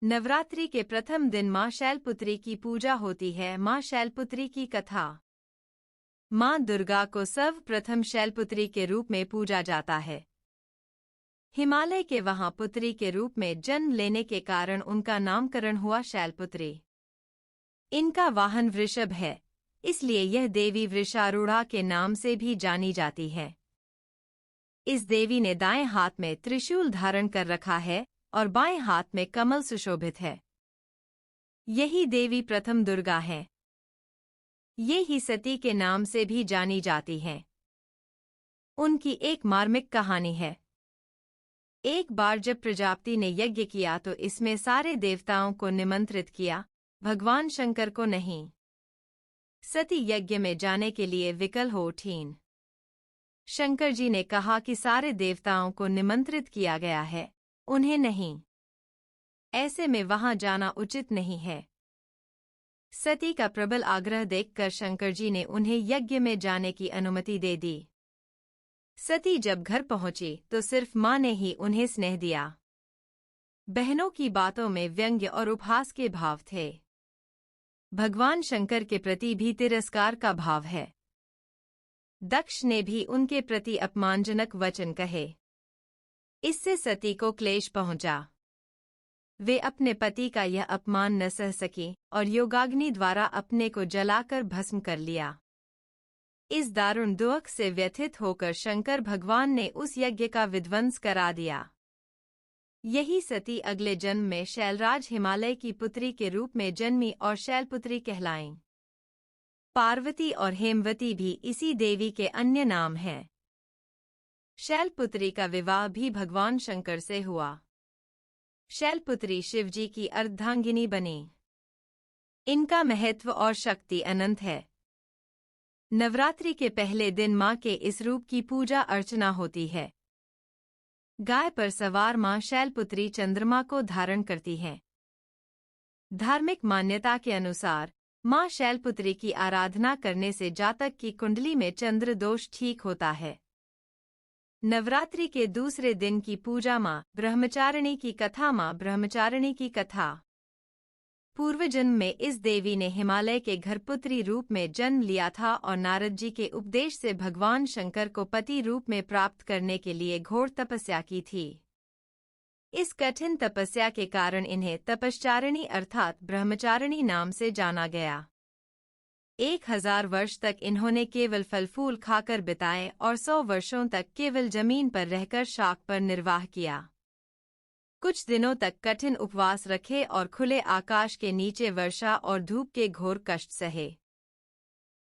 नवरात्रि के प्रथम दिन मां शैलपुत्री की पूजा होती है। मां शैलपुत्री की कथा। मां दुर्गा को सर्वप्रथम शैलपुत्री के रूप में पूजा जाता है। हिमालय के वहां पुत्री के रूप में जन्म लेने के कारण उनका नामकरण हुआ शैलपुत्री। इनका वाहन वृषभ है, इसलिए यह देवी वृषारूढ़ा के नाम से भी जानी जाती है। इस देवी ने दाएं हाथ में त्रिशूल धारण कर रखा है और बाएं हाथ में कमल सुशोभित है। यही देवी प्रथम दुर्गा है। ये ही सती के नाम से भी जानी जाती हैं। उनकी एक मार्मिक कहानी है। एक बार जब प्रजापति ने यज्ञ किया तो इसमें सारे देवताओं को निमंत्रित किया, भगवान शंकर को नहीं। सती यज्ञ में जाने के लिए विकल हो उठीं। शंकर जी ने कहा कि सारे देवताओं को निमंत्रित किया गया है, उन्हें नहीं। ऐसे में वहां जाना उचित नहीं है। सती का प्रबल आग्रह देखकर शंकर जी ने उन्हें यज्ञ में जाने की अनुमति दे दी। सती जब घर पहुंची तो सिर्फ मां ने ही उन्हें स्नेह दिया। बहनों की बातों में व्यंग्य और उपहास के भाव थे। भगवान शंकर के प्रति भी तिरस्कार का भाव है। दक्ष ने भी उनके प्रति अपमानजनक वचन कहे। इससे सती को क्लेश पहुंचा। वे अपने पति का यह अपमान न सह सकी और योगाग्नि द्वारा अपने को जलाकर भस्म कर लिया। इस दारुण दुख से व्यथित होकर शंकर भगवान ने उस यज्ञ का विध्वंस करा दिया। यही सती अगले जन्म में शैलराज हिमालय की पुत्री के रूप में जन्मी और शैलपुत्री कहलाईं। पार्वती और हेमवती भी इसी देवी के अन्य नाम हैं। शैलपुत्री का विवाह भी भगवान शंकर से हुआ। शैलपुत्री शिवजी की अर्धांगिनी बनी। इनका महत्व और शक्ति अनंत है। नवरात्रि के पहले दिन मां के इस रूप की पूजा अर्चना होती है। गाय पर सवार मां शैलपुत्री चंद्रमा को धारण करती हैं। धार्मिक मान्यता के अनुसार मां शैलपुत्री की आराधना करने से जातक की कुंडली में चंद्र दोष ठीक होता है। नवरात्रि के दूसरे दिन की पूजा मां ब्रह्मचारिणी की कथा। मां ब्रह्मचारिणी की कथा। पूर्वजन्म में इस देवी ने हिमालय के घर पुत्री रूप में जन्म लिया था और नारद जी के उपदेश से भगवान शंकर को पति रूप में प्राप्त करने के लिए घोर तपस्या की थी। इस कठिन तपस्या के कारण इन्हें तपश्चारिणी अर्थात ब्रह्मचारिणी नाम से जाना गया। 1000 वर्ष तक इन्होंने केवल फल फूल खाकर बिताए और 100 वर्षों तक केवल जमीन पर रहकर शाक पर निर्वाह किया। कुछ दिनों तक कठिन उपवास रखे और खुले आकाश के नीचे वर्षा और धूप के घोर कष्ट सहे।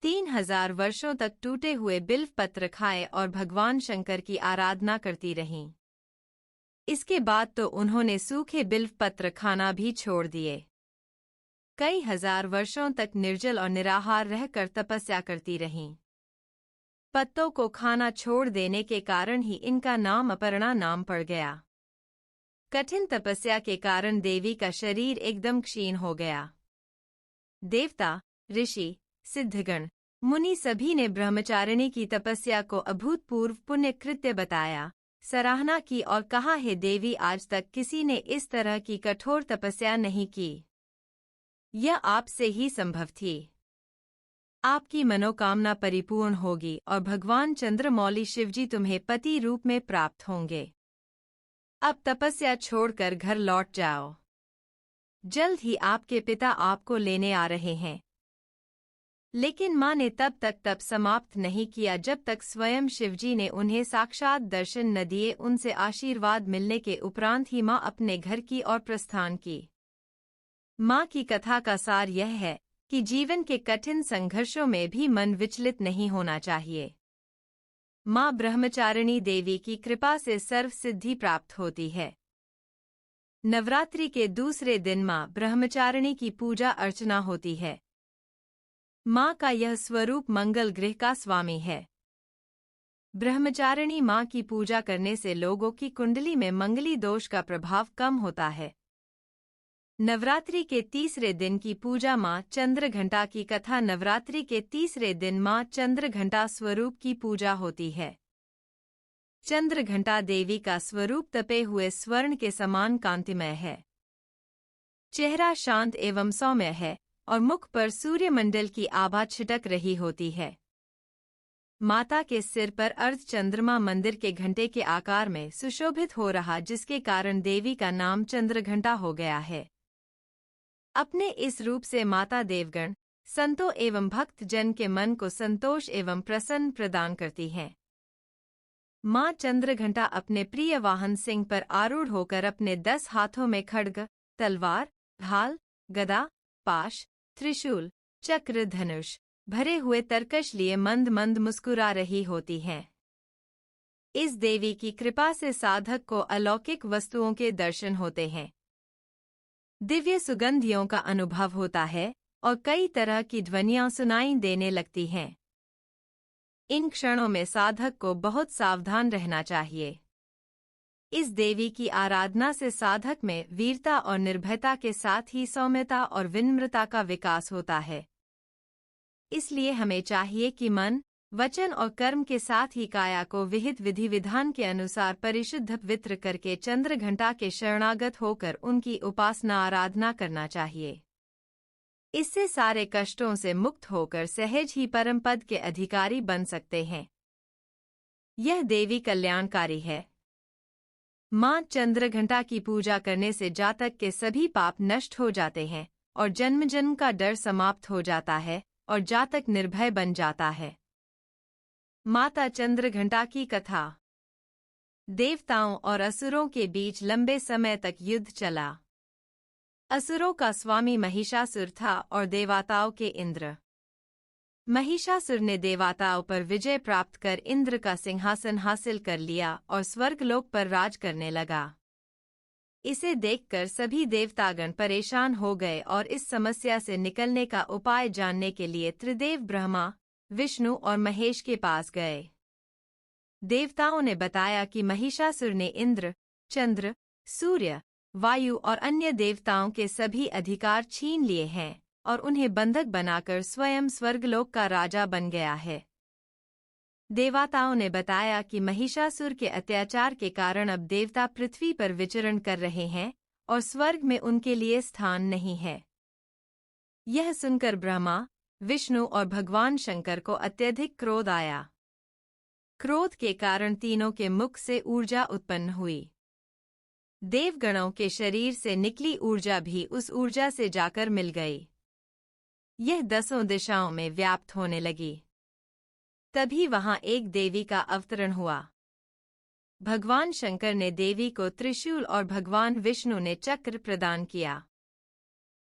3000 वर्षों तक टूटे हुए बिल्व पत्र खाए और भगवान शंकर की आराधना करती रहीं। इसके बाद तो उन्होंने सूखे बिल्व पत्र खाना भी छोड़ दिए। कई हजार वर्षों तक निर्जल और निराहार रहकर तपस्या करती रहीं। पत्तों को खाना छोड़ देने के कारण ही इनका नाम अपर्णा नाम पड़ गया। कठिन तपस्या के कारण देवी का शरीर एकदम क्षीण हो गया। देवता, ऋषि, सिद्धगण, मुनि सभी ने ब्रह्मचारिणी की तपस्या को अभूतपूर्व पुण्य कृत्य बताया, सराहना की और कहा, हे देवी, आज तक किसी ने इस तरह की कठोर तपस्या नहीं की। यह आपसे ही संभव थी। आपकी मनोकामना परिपूर्ण होगी और भगवान चंद्रमौली शिवजी तुम्हें पति रूप में प्राप्त होंगे। अब तपस्या छोड़कर घर लौट जाओ। जल्द ही आपके पिता आपको लेने आ रहे हैं। लेकिन मां ने तब तक तप समाप्त नहीं किया जब तक स्वयं शिवजी ने उन्हें साक्षात दर्शन न दिए। उनसे आशीर्वाद मिलने के उपरांत ही मां अपने घर की ओर प्रस्थान की। मां की कथा का सार यह है कि जीवन के कठिन संघर्षों में भी मन विचलित नहीं होना चाहिए। मां ब्रह्मचारिणी देवी की कृपा से सर्व सिद्धि प्राप्त होती है। नवरात्रि के दूसरे दिन मां ब्रह्मचारिणी की पूजा अर्चना होती है। मां का यह स्वरूप मंगल गृह का स्वामी है। ब्रह्मचारिणी मां की पूजा करने से लोगों की कुंडली में मंगली दोष का प्रभाव कम होता है। नवरात्रि के तीसरे दिन की पूजा मां चंद्रघंटा की कथा। नवरात्रि के तीसरे दिन मां चंद्रघंटा स्वरूप की पूजा होती है। चंद्रघंटा देवी का स्वरूप तपे हुए स्वर्ण के समान कांतिमय है। चेहरा शांत एवं सौम्य है और मुख पर सूर्यमंडल की आभा छिटक रही होती है। माता के सिर पर अर्ध चंद्रमा मंदिर के घंटे के आकार में सुशोभित हो रहा, जिसके कारण देवी का नाम चंद्रघंटा हो गया है। अपने इस रूप से माता देवगण, संतों एवं भक्त जन के मन को संतोष एवं प्रसन्न प्रदान करती हैं। मां चंद्रघंटा अपने प्रिय वाहन सिंह पर आरूढ़ होकर अपने 10 हाथों में खड्ग, तलवार, ढाल, गदा, पाश, त्रिशूल, चक्र, धनुष भरे हुए तरकश लिए मंद मंद मुस्कुरा रही होती हैं। इस देवी की कृपा से साधक को अलौकिक वस्तुओं के दर्शन होते हैं, दिव्य सुगंधियों का अनुभव होता है और कई तरह की ध्वनियां सुनाई देने लगती हैं। इन क्षणों में साधक को बहुत सावधान रहना चाहिए। इस देवी की आराधना से साधक में वीरता और निर्भयता के साथ ही सौम्यता और विनम्रता का विकास होता है। इसलिए हमें चाहिए कि मन, वचन और कर्म के साथ ही काया को विहित विधि विधान के अनुसार परिशुद्ध पवित्र करके चंद्रघंटा के शरणागत होकर उनकी उपासना आराधना करना चाहिए। इससे सारे कष्टों से मुक्त होकर सहज ही परम पद के अधिकारी बन सकते हैं। यह देवी कल्याणकारी है। मां चंद्रघंटा की पूजा करने से जातक के सभी पाप नष्ट हो जाते हैं और जन्म जन्म का डर समाप्त हो जाता है और जातक निर्भय बन जाता है। माता चंद्रघंटा की कथा। देवताओं और असुरों के बीच लंबे समय तक युद्ध चला। असुरों का स्वामी महिषासुर था और देवताओं के इंद्र। महिषासुर ने देवताओं पर विजय प्राप्त कर इंद्र का सिंहासन हासिल कर लिया और स्वर्गलोक पर राज करने लगा। इसे देखकर सभी देवतागण परेशान हो गए और इस समस्या से निकलने का उपाय जानने के लिए त्रिदेव ब्रह्मा, विष्णु और महेश के पास गए। देवताओं ने बताया कि महिषासुर ने इंद्र, चंद्र, सूर्य, वायु और अन्य देवताओं के सभी अधिकार छीन लिए हैं और उन्हें बंधक बनाकर स्वयं स्वर्गलोक का राजा बन गया है। देवताओं ने बताया कि महिषासुर के अत्याचार के कारण अब देवता पृथ्वी पर विचरण कर रहे हैं और स्वर्ग में उनके लिए स्थान नहीं है। यह सुनकर ब्रह्मा, विष्णु और भगवान शंकर को अत्यधिक क्रोध आया। क्रोध के कारण तीनों के मुख से ऊर्जा उत्पन्न हुई। देवगणों के शरीर से निकली ऊर्जा भी उस ऊर्जा से जाकर मिल गई। यह 10 दिशाओं में व्याप्त होने लगी। तभी वहां एक देवी का अवतरण हुआ। भगवान शंकर ने देवी को त्रिशूल और भगवान विष्णु ने चक्र प्रदान किया।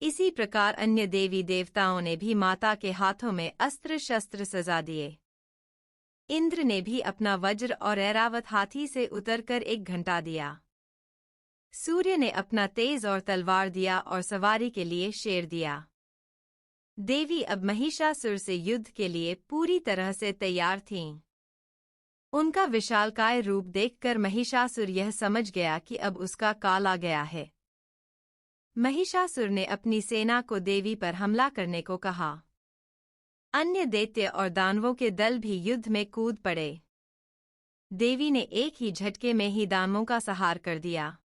इसी प्रकार अन्य देवी देवताओं ने भी माता के हाथों में अस्त्र शस्त्र सजा दिए। इंद्र ने भी अपना वज्र और ऐरावत हाथी से उतरकर एक घंटा दिया। सूर्य ने अपना तेज और तलवार दिया और सवारी के लिए शेर दिया। देवी अब महिषासुर से युद्ध के लिए पूरी तरह से तैयार थीं। उनका विशालकाय रूप देखकर महिषासुर यह समझ गया कि अब उसका काल आ गया है। महिषासुर ने अपनी सेना को देवी पर हमला करने को कहा। अन्य दैत्य और दानवों के दल भी युद्ध में कूद पड़े। देवी ने एक ही झटके में ही दानवों का संहार कर दिया।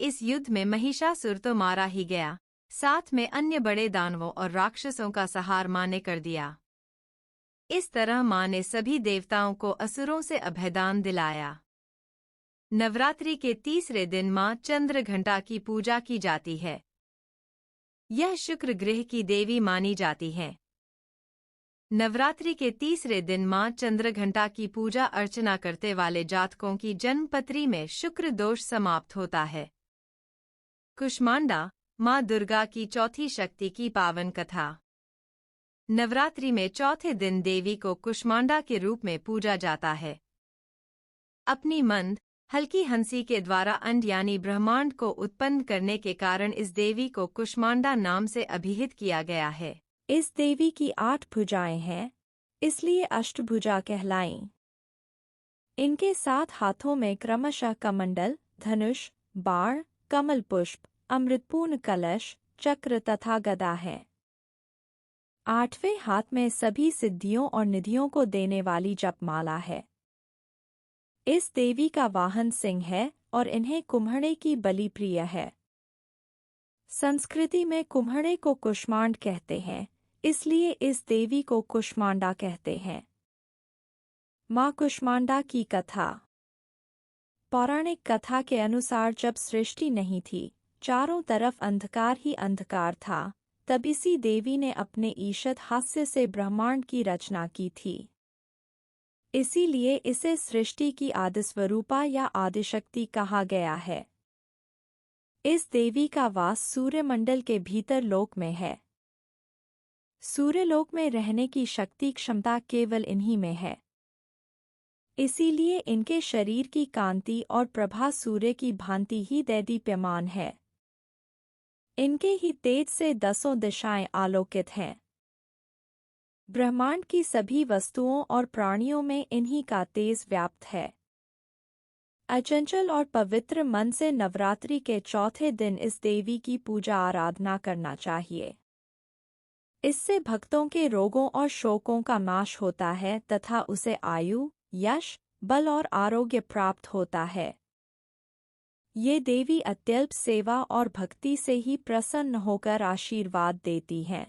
इस युद्ध में महिषासुर तो मारा ही गया, साथ में अन्य बड़े दानवों और राक्षसों का संहार मां ने कर दिया। इस तरह मां ने सभी देवताओं को असुरों से अभयदान दिलाया। नवरात्रि के तीसरे दिन मां चंद्रघंटा की पूजा की जाती है। यह शुक्र ग्रह की देवी मानी जाती है। नवरात्रि के तीसरे दिन मां चंद्रघंटा की पूजा अर्चना करते वाले जातकों की जन्मपत्री में शुक्र दोष समाप्त होता है। कुष्मांडा, मां दुर्गा की चौथी शक्ति की पावन कथा। नवरात्रि में चौथे दिन देवी को कुष्मांडा के रूप में पूजा जाता है। अपनी मंद, हल्की हंसी के द्वारा अंड यानी ब्रह्मांड को उत्पन्न करने के कारण इस देवी को कुष्मांडा नाम से अभिहित किया गया है। इस देवी की 8 भुजाएं हैं, इसलिए अष्टभुजा कहलाईं। इनके 7 हाथों में क्रमशः कमंडल, धनुष, बाण, कमल पुष्प, अमृतपूर्ण कलश, चक्र तथा गदा है। 8वें हाथ में सभी सिद्धियों और निधियों को देने वाली जपमाला है। इस देवी का वाहन सिंह है और इन्हें कुम्हड़े की बलि प्रिय है। संस्कृति में कुम्हड़े को कुष्मांड कहते हैं, इसलिए इस देवी को कुष्मांडा कहते हैं। माँ कुष्मांडा की कथा। पौराणिक कथा के अनुसार जब सृष्टि नहीं थी, चारों तरफ अंधकार ही अंधकार था, तब इसी देवी ने अपने ईषद हास्य से ब्रह्मांड की रचना की थी। इसीलिए इसे सृष्टि की आदिस्वरूपा या आदिशक्ति कहा गया है। इस देवी का वास सूर्यमंडल के भीतर लोक में है। सूर्यलोक में रहने की शक्ति क्षमता केवल इन्हीं में है। इसीलिए इनके शरीर की कांति और प्रभा सूर्य की भांति ही दैदीप्यमान है। इनके ही तेज से दसों दिशाएं आलोकित हैं। ब्रह्मांड की सभी वस्तुओं और प्राणियों में इन्हीं का तेज व्याप्त है। अचंचल और पवित्र मन से नवरात्रि के चौथे दिन इस देवी की पूजा आराधना करना चाहिए। इससे भक्तों के रोगों और शोकों का नाश होता है तथा उसे आयु, यश, बल और आरोग्य प्राप्त होता है। ये देवी अत्यल्प सेवा और भक्ति से ही प्रसन्न होकर आशीर्वाद देती हैं।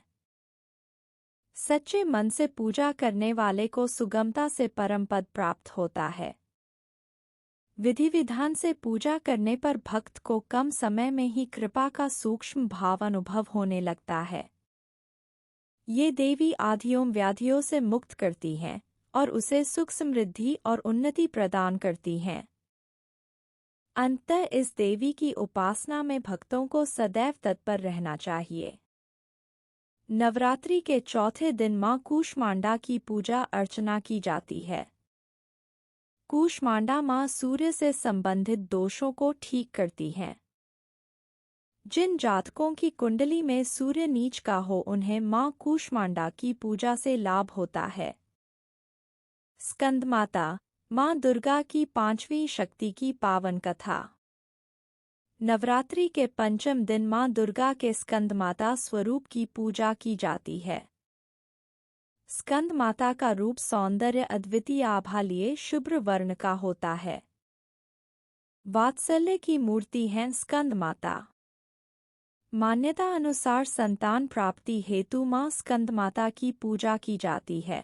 सच्चे मन से पूजा करने वाले को सुगमता से परमपद प्राप्त होता है। विधि विधान से पूजा करने पर भक्त को कम समय में ही कृपा का सूक्ष्म भाव अनुभव होने लगता है। ये देवी आधियों व्याधियों से मुक्त करती हैं और उसे सुख समृद्धि और उन्नति प्रदान करती हैं। अंततः इस देवी की उपासना में भक्तों को सदैव तत्पर रहना चाहिए। नवरात्रि के चौथे दिन माँ कूष्मांडा की पूजा अर्चना की जाती है। कूष्मांडा माँ सूर्य से संबंधित दोषों को ठीक करती हैं। जिन जातकों की कुंडली में सूर्य नीच का हो उन्हें माँ कूष्मांडा की पूजा से लाभ होता है। स्कंदमाता, माँ दुर्गा की पांचवीं शक्ति की पावन कथा। नवरात्रि के पंचम दिन माँ दुर्गा के स्कंदमाता स्वरूप की पूजा की जाती है। स्कंदमाता का रूप सौंदर्य अद्वितीय आभा लिए शुभ्र वर्ण का होता है। वात्सल्य की मूर्ति है स्कंदमाता। मान्यता अनुसार संतान प्राप्ति हेतु माँ स्कंदमाता की पूजा की जाती है।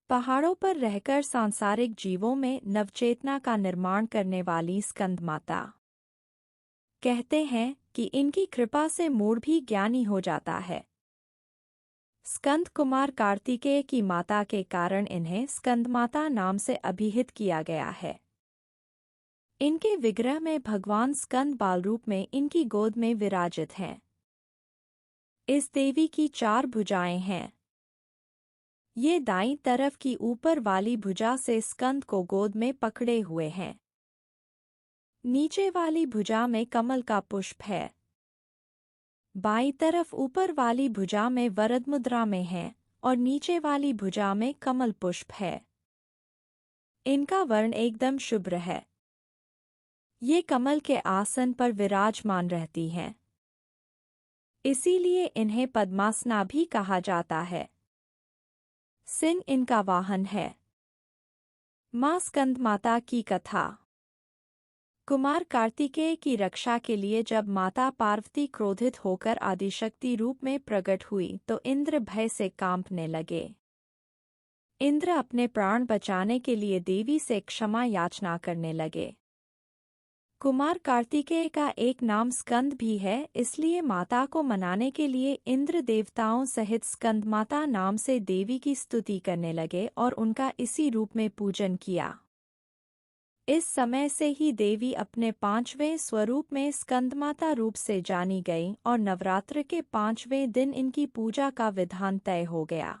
पहाड़ों पर रहकर सांसारिक जीवों में नवचेतना का निर्माण करने वाली स्कंदमाता। कहते हैं कि इनकी कृपा से मूढ़ भी ज्ञानी हो जाता है। स्कंद कुमार कार्तिकेय की माता के कारण इन्हें स्कंदमाता नाम से अभिहित किया गया है। इनके विग्रह में भगवान स्कंद बाल रूप में इनकी गोद में विराजित हैं। इस देवी की 4 भुजाएं हैं। ये दाईं तरफ की ऊपर वाली भुजा से स्कंद को गोद में पकड़े हुए हैं। नीचे वाली भुजा में कमल का पुष्प है। बाईं तरफ ऊपर वाली भुजा में वरद मुद्रा में है और नीचे वाली भुजा में कमल पुष्प है। इनका वर्ण एकदम शुभ्र है। ये कमल के आसन पर विराजमान रहती हैं। इसीलिए इन्हें पद्मासना भी कहा जाता है। सिंह इनका वाहन है। माँ स्कंदमाता की कथा। कुमार कार्तिकेय की रक्षा के लिए जब माता पार्वती क्रोधित होकर आदिशक्ति रूप में प्रकट हुई तो इंद्र भय से कांपने लगे। इंद्र अपने प्राण बचाने के लिए देवी से क्षमा याचना करने लगे। कुमार कार्तिकेय का एक नाम स्कंद भी है, इसलिए माता को मनाने के लिए इंद्र देवताओं सहित स्कंदमाता नाम से देवी की स्तुति करने लगे और उनका इसी रूप में पूजन किया। इस समय से ही देवी अपने 5वें स्वरूप में स्कंदमाता रूप से जानी गई और नवरात्र के 5वें दिन इनकी पूजा का विधान तय हो गया।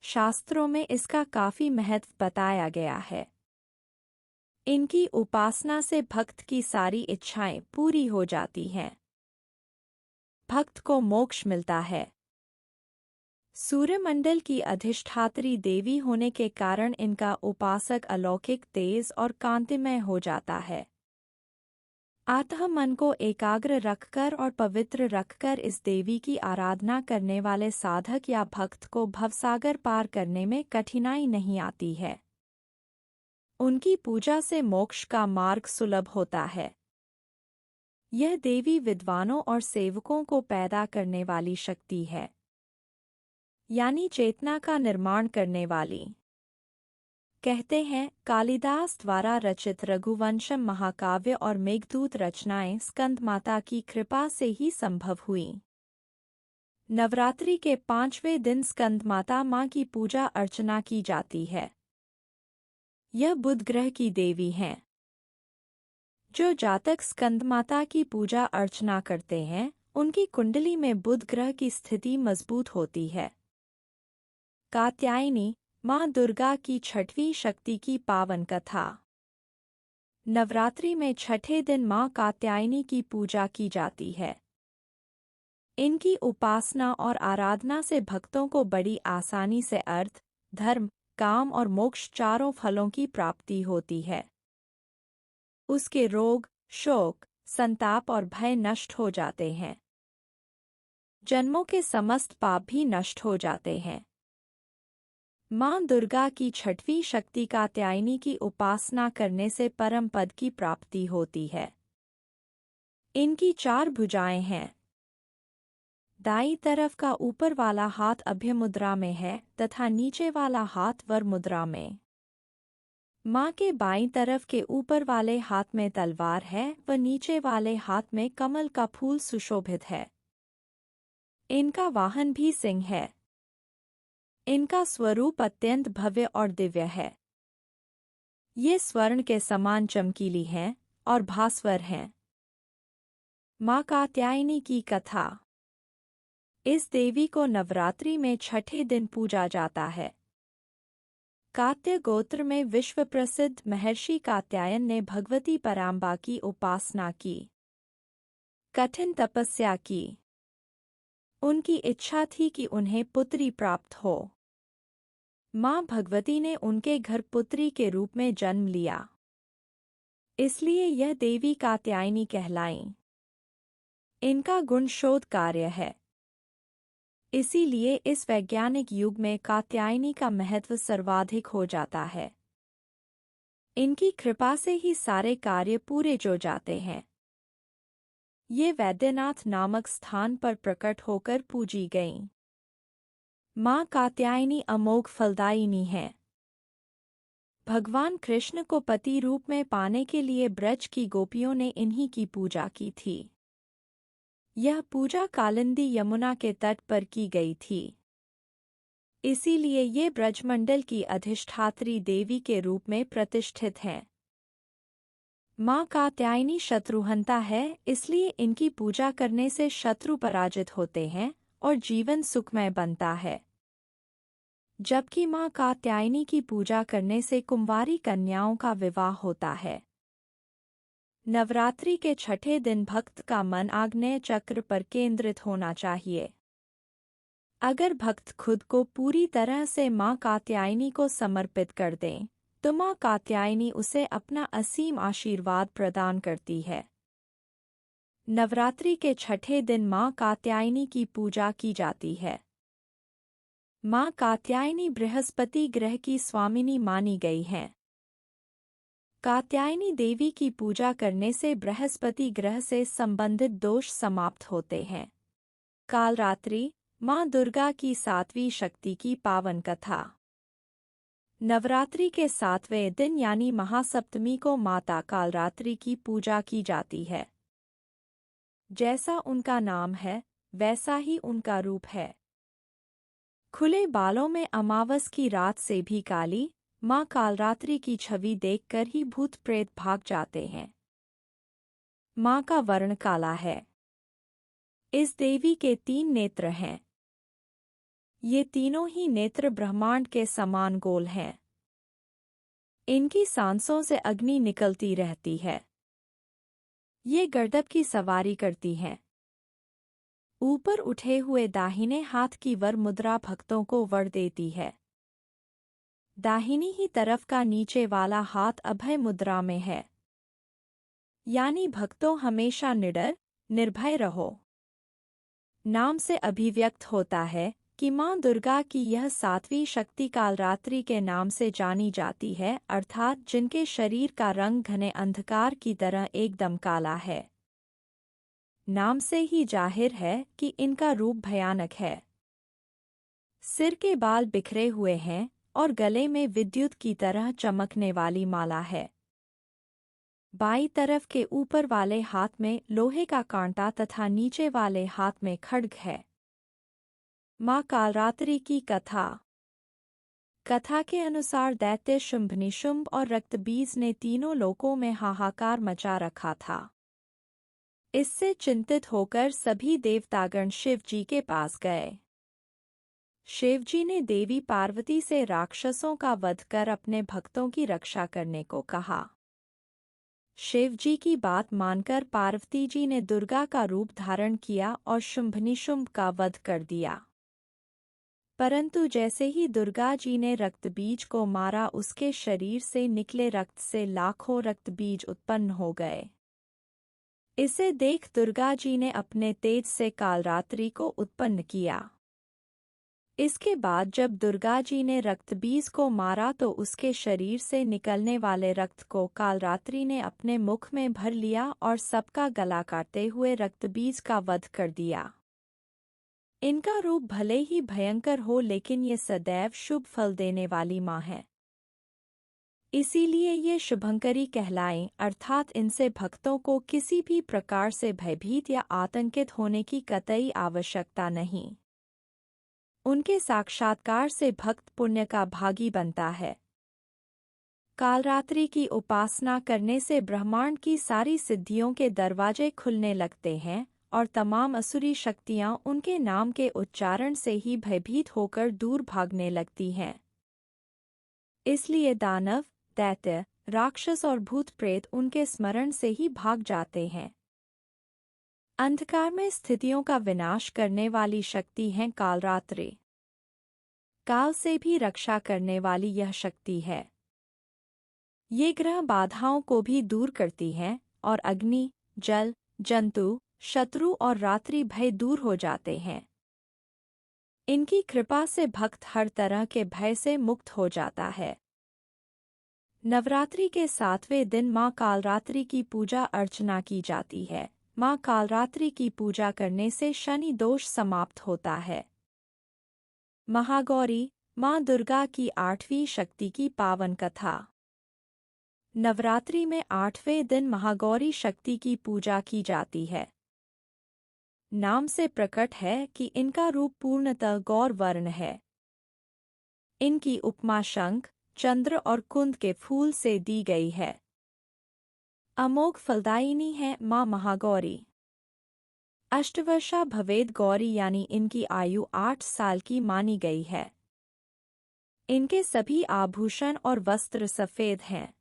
शास्त्रों में इसका काफी महत्व बताया गया है। इनकी उपासना से भक्त की सारी इच्छाएं पूरी हो जाती हैं। भक्त को मोक्ष मिलता है। सूर्यमंडल की अधिष्ठात्री देवी होने के कारण इनका उपासक अलौकिक तेज और कांतिमय हो जाता है। अतः मन को एकाग्र रखकर और पवित्र रखकर इस देवी की आराधना करने वाले साधक या भक्त को भवसागर पार करने में कठिनाई नहीं आती है। उनकी पूजा से मोक्ष का मार्ग सुलभ होता है। यह देवी विद्वानों और सेवकों को पैदा करने वाली शक्ति है, यानी चेतना का निर्माण करने वाली। कहते हैं कालिदास द्वारा रचित रघुवंशम महाकाव्य और मेघदूत रचनाएं स्कंद माता की कृपा से ही संभव हुई। नवरात्रि के 5वें दिन स्कंद माँ की पूजा अर्चना की जाती है। यह बुध ग्रह की देवी हैं। जो जातक स्कंद माता की पूजा अर्चना करते हैं उनकी कुंडली में बुध ग्रह की स्थिति मजबूत होती है। कात्यायनी माँ दुर्गा की छठवीं शक्ति की पावन कथा। नवरात्रि में छठे दिन माँ कात्यायनी की पूजा की जाती है। इनकी उपासना और आराधना से भक्तों को बड़ी आसानी से अर्थ, धर्म, काम और मोक्ष चारों फलों की प्राप्ति होती है। उसके रोग, शोक, संताप और भय नष्ट हो जाते हैं। जन्मों के समस्त पाप भी नष्ट हो जाते हैं। माँ दुर्गा की छठवीं शक्ति कात्यायनी की उपासना करने से परम पद की प्राप्ति होती है। इनकी 4 भुजाएं हैं। दाईं तरफ का ऊपर वाला हाथ अभय मुद्रा में है तथा नीचे वाला हाथ वर मुद्रा में। माँ के बाईं तरफ के ऊपर वाले हाथ में तलवार है व नीचे वाले हाथ में कमल का फूल सुशोभित है। इनका वाहन भी सिंह है। इनका स्वरूप अत्यंत भव्य और दिव्य है। ये स्वर्ण के समान चमकीली हैं और भास्वर हैं। माँ कात्यायनी की कथा। इस देवी को नवरात्रि में छठे दिन पूजा जाता है। कात्य गोत्र में विश्व प्रसिद्ध महर्षि कात्यायन ने भगवती पराम्बा की उपासना की, कठिन तपस्या की। उनकी इच्छा थी कि उन्हें पुत्री प्राप्त हो। माँ भगवती ने उनके घर पुत्री के रूप में जन्म लिया, इसलिए यह देवी कात्यायनी कहलाईं। इनका गुण शोध कार्य है, इसीलिए इस वैज्ञानिक युग में कात्यायनी का महत्व सर्वाधिक हो जाता है। इनकी कृपा से ही सारे कार्य पूरे हो जाते हैं। ये वैद्यनाथ नामक स्थान पर प्रकट होकर पूजी गईं। माँ कात्यायनी अमोघ फलदायिनी है। भगवान कृष्ण को पति रूप में पाने के लिए ब्रज की गोपियों ने इन्हीं की पूजा की थी। यह पूजा कालिंदी यमुना के तट पर की गई थी, इसीलिए ये ब्रजमंडल की अधिष्ठात्री देवी के रूप में प्रतिष्ठित हैं। माँ कात्यायनी शत्रुहंता है, इसलिए इनकी पूजा करने से शत्रु पराजित होते हैं और जीवन सुखमय बनता है। जबकि माँ कात्यायनी की पूजा करने से कुंवारी कन्याओं का विवाह होता है। नवरात्रि के छठे दिन भक्त का मन आग्नेय चक्र पर केंद्रित होना चाहिए। अगर भक्त खुद को पूरी तरह से माँ कात्यायनी को समर्पित कर दें तो माँ कात्यायनी उसे अपना असीम आशीर्वाद प्रदान करती है। नवरात्रि के छठे दिन माँ कात्यायनी की पूजा की जाती है। माँ कात्यायनी बृहस्पति ग्रह की स्वामिनी मानी गई हैं। कात्यायनी देवी की पूजा करने से बृहस्पति ग्रह से संबंधित दोष समाप्त होते हैं। कालरात्रि माँ दुर्गा की 7वीं शक्ति की पावन कथा। नवरात्रि के 7वें दिन यानी महासप्तमी को माता कालरात्रि की पूजा की जाती है। जैसा उनका नाम है वैसा ही उनका रूप है। खुले बालों में अमावस की रात से भी काली माँ कालरात्रि की छवि देखकर ही भूत प्रेत भाग जाते हैं। माँ का वर्ण काला है। इस देवी के 3 नेत्र हैं। ये तीनों ही नेत्र ब्रह्मांड के समान गोल हैं। इनकी सांसों से अग्नि निकलती रहती है। ये गर्दभ की सवारी करती हैं। ऊपर उठे हुए दाहिने हाथ की वर मुद्रा भक्तों को वर देती है। दाहिनी ही तरफ का नीचे वाला हाथ अभय मुद्रा में है, यानी भक्तों हमेशा निडर, निर्भय रहो। नाम से अभिव्यक्त होता है कि माँ दुर्गा की यह 7वीं शक्ति कालरात्रि के नाम से जानी जाती है, अर्थात जिनके शरीर का रंग घने अंधकार की तरह एकदम काला है। नाम से ही जाहिर है कि इनका रूप भयानक है। सिर के बाल बिखरे हुए हैं और गले में विद्युत की तरह चमकने वाली माला है। बाईं तरफ के ऊपर वाले हाथ में लोहे का कांटा तथा नीचे वाले हाथ में खड्ग है। माँ कालरात्रि की कथा। कथा के अनुसार दैत्य शुंभ निशुंभ और रक्तबीज ने तीनों लोकों में हाहाकार मचा रखा था। इससे चिंतित होकर सभी देवतागण शिव जी के पास गए। शिव जी ने देवी पार्वती से राक्षसों का वध कर अपने भक्तों की रक्षा करने को कहा। शिव जी की बात मानकर पार्वती जी ने दुर्गा का रूप धारण किया और शुंभ निशुंभ का वध कर दिया। परंतु जैसे ही दुर्गा जी ने रक्तबीज को मारा, उसके शरीर से निकले रक्त से लाखों रक्तबीज उत्पन्न हो गए। इसे देख दुर्गा जी ने अपने तेज से कालरात्रि को उत्पन्न किया। इसके बाद जब दुर्गा जी ने रक्तबीज को मारा तो उसके शरीर से निकलने वाले रक्त को कालरात्रि ने अपने मुख में भर लिया और सबका गला काटते हुए रक्तबीज का वध कर दिया। इनका रूप भले ही भयंकर हो, लेकिन ये सदैव शुभ फल देने वाली माँ है। इसीलिए ये शुभंकरी कहलाएं, अर्थात इनसे भक्तों को किसी भी प्रकार से भयभीत या आतंकित होने की कतई आवश्यकता नहीं। उनके साक्षात्कार से भक्त पुण्य का भागी बनता है। कालरात्रि की उपासना करने से ब्रह्मांड की सारी सिद्धियों के दरवाजे खुलने लगते हैं और तमाम असुरी शक्तियां उनके नाम के उच्चारण से ही भयभीत होकर दूर भागने लगती हैं। इसलिए दानव, दैत्य, राक्षस और भूत प्रेत उनके स्मरण से ही भाग जाते हैं। अंधकार में स्थितियों का विनाश करने वाली शक्ति है कालरात्रि। काल से भी रक्षा करने वाली यह शक्ति है। ये ग्रह बाधाओं को भी दूर करती है और अग्नि, जल, जंतु, शत्रु और रात्रि भय दूर हो जाते हैं। इनकी कृपा से भक्त हर तरह के भय से मुक्त हो जाता है। नवरात्रि के 7वें दिन माँ कालरात्रि की पूजा अर्चना की जाती है। माँ कालरात्रि की पूजा करने से शनि दोष समाप्त होता है। महागौरी, माँ दुर्गा की 8वीं शक्ति की पावन कथा। नवरात्रि में 8वें दिन महागौरी शक्ति की पूजा की जाती है। नाम से प्रकट है कि इनका रूप पूर्णतः गौर वर्ण है। इनकी उपमा शंख, चंद्र और कुंद के फूल से दी गई है। अमोघ फलदायिनी है माँ महागौरी। अष्टवर्षा भवेद गौरी यानी इनकी आयु 8 साल की मानी गई है। इनके सभी आभूषण और वस्त्र सफेद हैं।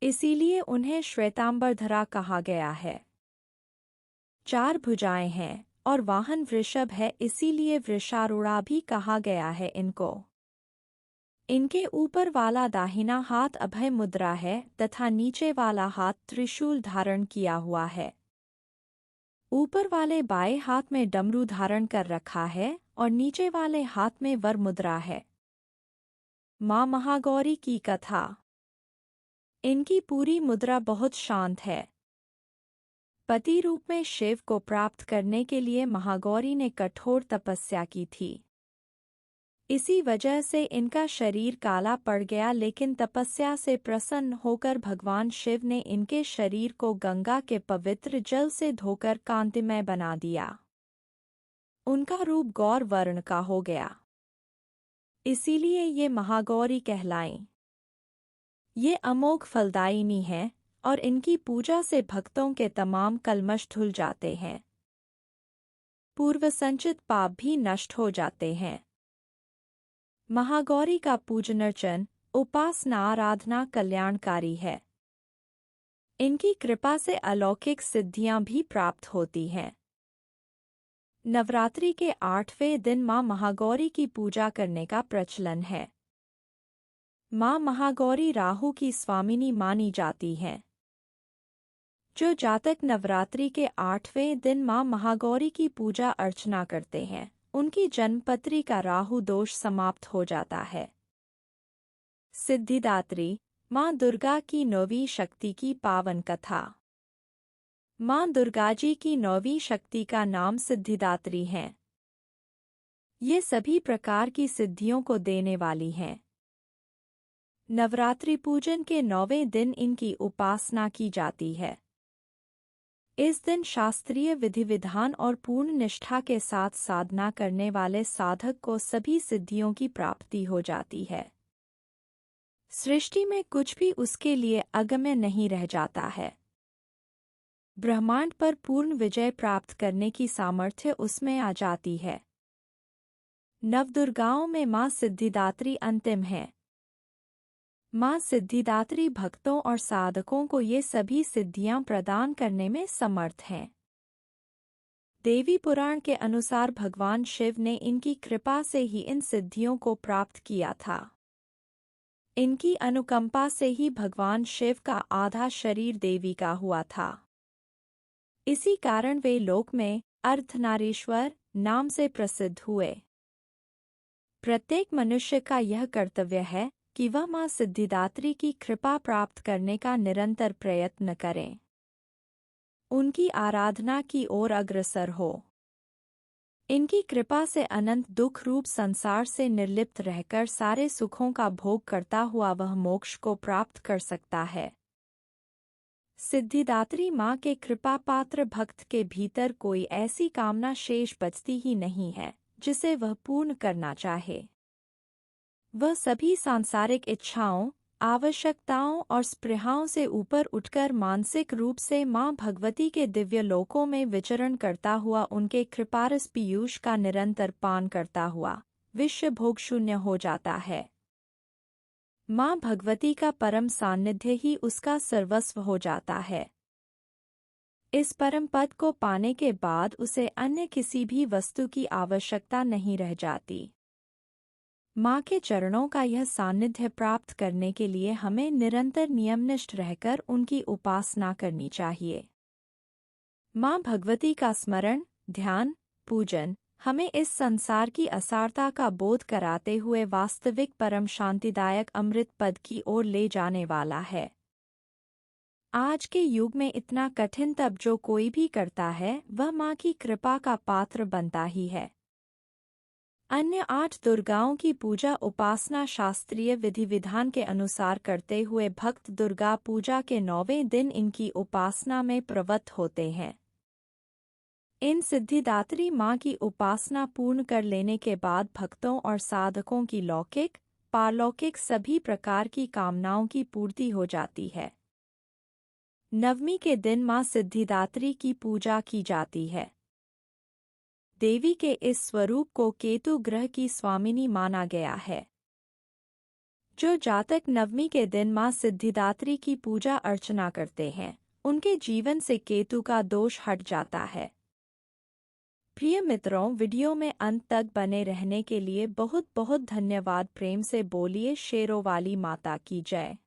इसीलिए उन्हें श्वेतांबरधरा कहा गया है। 4 भुजाएं हैं और वाहन वृषभ है, इसीलिए वृषारूढ़ा भी कहा गया है इनको। इनके ऊपर वाला दाहिना हाथ अभय मुद्रा है तथा नीचे वाला हाथ त्रिशूल धारण किया हुआ है। ऊपर वाले बाएं हाथ में डमरू धारण कर रखा है और नीचे वाले हाथ में वर मुद्रा है। माँ महागौरी की कथा। इनकी पूरी मुद्रा बहुत शांत है। पति रूप में शिव को प्राप्त करने के लिए महागौरी ने कठोर तपस्या की थी। इसी वजह से इनका शरीर काला पड़ गया, लेकिन तपस्या से प्रसन्न होकर भगवान शिव ने इनके शरीर को गंगा के पवित्र जल से धोकर कांतिमय बना दिया। उनका रूप गौर वर्ण का हो गया। इसीलिए ये महागौरी कहलाएं। ये अमोघ फलदायिनी हैं और इनकी पूजा से भक्तों के तमाम कलमश धुल जाते हैं। पूर्व संचित पाप भी नष्ट हो जाते हैं। महागौरी का पूजन अर्चन, उपासना, आराधना कल्याणकारी है। इनकी कृपा से अलौकिक सिद्धियां भी प्राप्त होती हैं। नवरात्रि के 8वें दिन माँ महागौरी की पूजा करने का प्रचलन है। माँ महागौरी राहु की स्वामिनी मानी जाती हैं। जो जातक नवरात्रि के 8वें दिन माँ महागौरी की पूजा अर्चना करते हैं, उनकी जन्मपत्री का राहु दोष समाप्त हो जाता है। सिद्धिदात्री, माँ दुर्गा की 9वीं शक्ति की पावन कथा। माँ दुर्गा जी की 9वीं शक्ति का नाम सिद्धिदात्री है। ये सभी प्रकार की सिद्धियों को देने वाली हैं। नवरात्रि पूजन के 9वें दिन इनकी उपासना की जाती है। इस दिन शास्त्रीय विधि विधान और पूर्ण निष्ठा के साथ साधना करने वाले साधक को सभी सिद्धियों की प्राप्ति हो जाती है। सृष्टि में कुछ भी उसके लिए अगम्य नहीं रह जाता है। ब्रह्मांड पर पूर्ण विजय प्राप्त करने की सामर्थ्य उसमें आ जाती है। नवदुर्गाओं में माँ सिद्धिदात्री अंतिम है। माँ सिद्धिदात्री भक्तों और साधकों को ये सभी सिद्धियां प्रदान करने में समर्थ हैं। देवी पुराण के अनुसार भगवान शिव ने इनकी कृपा से ही इन सिद्धियों को प्राप्त किया था। इनकी अनुकंपा से ही भगवान शिव का आधा शरीर देवी का हुआ था। इसी कारण वे लोक में अर्धनारीश्वर नाम से प्रसिद्ध हुए। प्रत्येक मनुष्य का यह कर्तव्य है कि वह माँ सिद्धिदात्री की कृपा प्राप्त करने का निरंतर प्रयत्न करें, उनकी आराधना की ओर अग्रसर हो। इनकी कृपा से अनंत दुख रूप संसार से निर्लिप्त रहकर सारे सुखों का भोग करता हुआ वह मोक्ष को प्राप्त कर सकता है। सिद्धिदात्री माँ के कृपा पात्र भक्त के भीतर कोई ऐसी कामना शेष बचती ही नहीं है जिसे वह पूर्ण करना चाहे। वह सभी सांसारिक इच्छाओं, आवश्यकताओं और स्पृहाओं से ऊपर उठकर मानसिक रूप से माँ भगवती के दिव्य लोकों में विचरण करता हुआ उनके कृपारस पीयूष का निरंतर पान करता हुआ विश्व भोग शून्य हो जाता है। माँ भगवती का परम सान्निध्य ही उसका सर्वस्व हो जाता है। इस परम पद को पाने के बाद उसे अन्य किसी भी वस्तु की आवश्यकता नहीं रह जाती। माँ के चरणों का यह सान्निध्य प्राप्त करने के लिए हमें निरंतर नियमनिष्ठ रहकर उनकी उपासना करनी चाहिए। माँ भगवती का स्मरण, ध्यान, पूजन हमें इस संसार की असारता का बोध कराते हुए वास्तविक परम शांतिदायक अमृत पद की ओर ले जाने वाला है। आज के युग में इतना कठिन तप जो कोई भी करता है वह माँ की कृपा का पात्र बनता ही है। अन्य 8 दुर्गाओं की पूजा उपासना शास्त्रीय विधि विधान के अनुसार करते हुए भक्त दुर्गा पूजा के 9वें दिन इनकी उपासना में प्रवृत्त होते हैं। इन सिद्धिदात्री माँ की उपासना पूर्ण कर लेने के बाद भक्तों और साधकों की लौकिक, पारलौकिक सभी प्रकार की कामनाओं की पूर्ति हो जाती है। नवमी के दिन माँ सिद्धिदात्री की पूजा की जाती है। देवी के इस स्वरूप को केतु ग्रह की स्वामिनी माना गया है। जो जातक नवमी के दिन माँ सिद्धिदात्री की पूजा अर्चना करते हैं, उनके जीवन से केतु का दोष हट जाता है। प्रिय मित्रों, वीडियो में अंत तक बने रहने के लिए बहुत बहुत धन्यवाद। प्रेम से बोलिए शेरों वाली माता की जय।